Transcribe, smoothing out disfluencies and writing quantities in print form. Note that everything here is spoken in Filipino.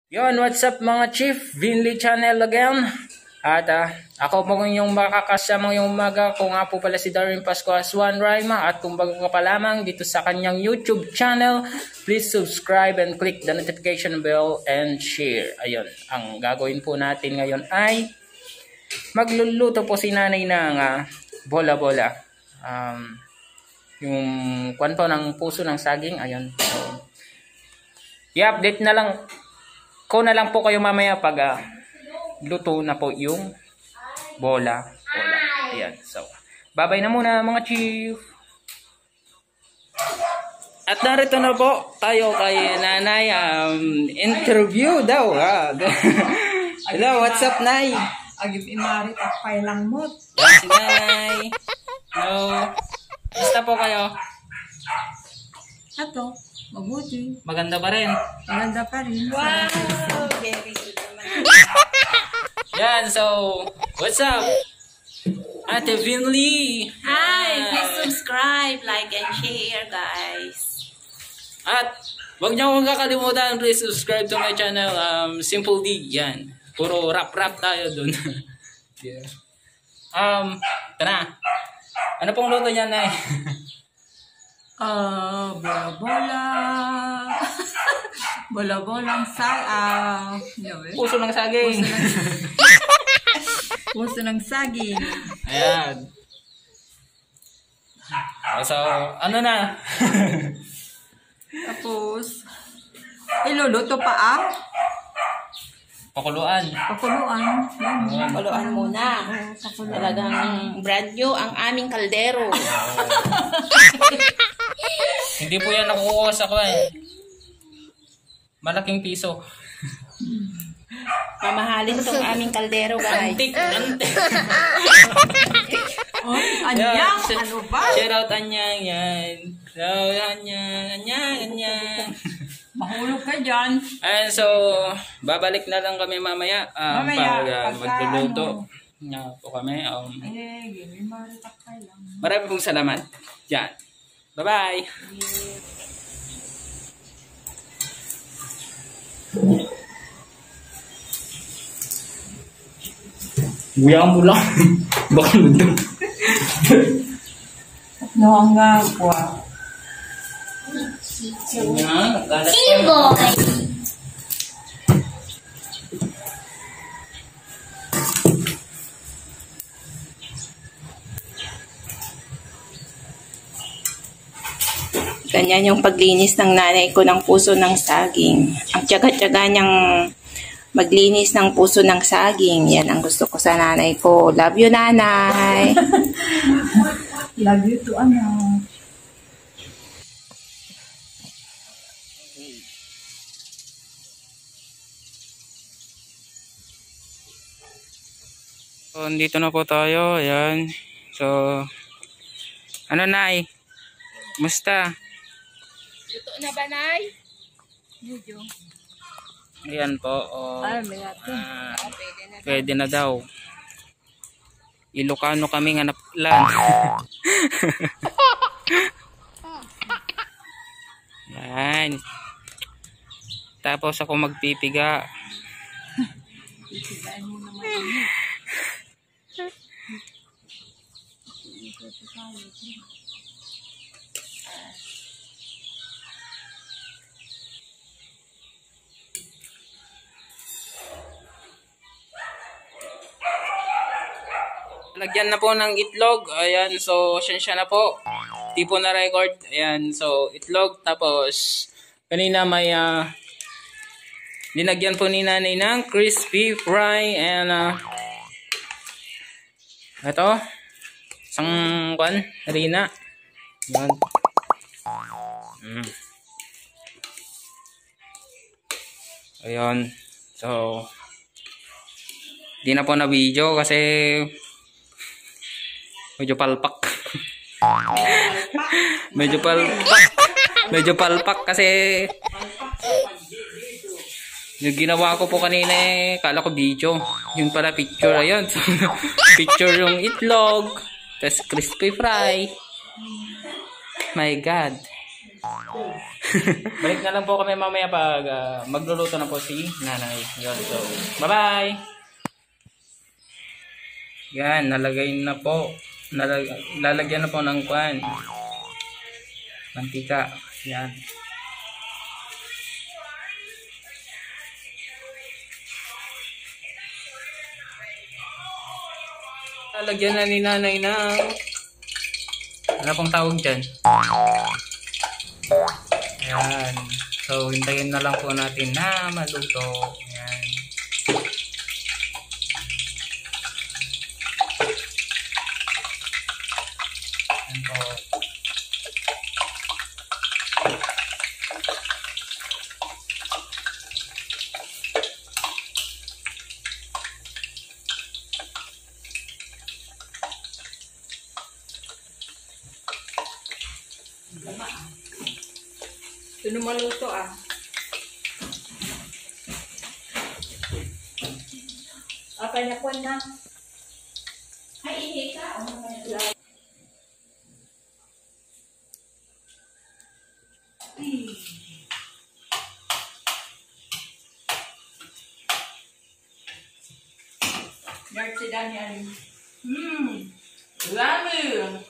Yon, what's up mga chief? Vinly Channel again. At ako po yung makakasama yung umaga. Kung nga po pala si Darwin Pascuas Juan Raima. At kung bago ka pa lamang dito sa kanyang YouTube channel, please subscribe and click the notification bell and share. Ayun, ang gagawin po natin ngayon ay magluluto po si nanay ng bola-bola. Yung kwan po ng puso ng saging. Ayun. So, i-update na lang ko na lang po kayo mamaya pag luto na po yung bola. Ayan. So, babay na muna mga chief. At narito na po tayo kay nanay. Interview daw. Hello, what's up, nay? Agib imarit at pailang mo. Yan si nanay. Hello. Basta po kayo? Ato, mabuti. Maganda ba rin? Maganda pa rin. Wow! Very good naman. Yan, so, what's up? Ate Vinly. Hi! Please subscribe, like, and share, guys. At wag niyo akong kakalimutan, please subscribe to my channel, Simple D. Yan. Puro rap-rap tayo dun. Yeah. Tara. Ano pong luto niya, nay? Bola-bola. Bola-bolang Puso ng saging. Puso ng saging. Ayan. So, ano na? Tapos, iluluto pa Pakuluan. pakuluan. Yan. Puluan muna. Talagang brand new ang aming kaldero. Hindi po yan nakukuha sa kwan. Malaking piso. Mamahalin tong aming kaldero, guys. Antik. Oh, anyang, ano ba? Shout out Anyang yan. So, Anyang. Mahulog ka dyan. And so, babalik na lang kami mamaya, Mamaya, para magluluto. Na po kami. Imarit at pailang. Maraming pong salamat. Yan. Bye-bye. Buya mo lang. Baka nandun. No, ang gagwa. Yan. Nagkalat Boy! Ganyan yung paglinis ng nanay ko ng puso ng saging. Ang tiyaga-tiyaga niyang maglinis ng puso ng saging. Yan ang gusto ko sa nanay ko. Love you, nanay. Love you to ano. So, dito na po tayo. Ayan. So, ano, nay? Musta? Luto na ba, nay? Ayan po. May ato. Pwede na daw. Ilocano kami nga naplan. Yan. Tapos ako magpipiga. Lagyan na po ng itlog. Ayan, so siya na po. Di po na record. Ayan, so itlog. Tapos kanina may linagyan po ni nanay ng crispy fry. And ito, isang kwan, harina. Ayan. Ayan. So di na po na video kasi medyo palpak. Medyo palpak kasi yung ginawa ko po kanina kala ko video. Yung pala picture. Ayun. So, picture yung itlog. Tapos crispy fry. My God. Balik na lang po kami mamaya pag magluluto na po si nanay. Yun, so, bye-bye! Yan, nalagay na po. Lalagyan na po ng kwan. Mantika. Yan. Lalagyan na ni nanay ng ano pong tawag dyan? Yan. So, hintayin na lang po natin na maluto. Yan. Yan po. Sino maluto ah? Apa niya po na? Ay, ihi ka. Nerd si Daniel. Lami!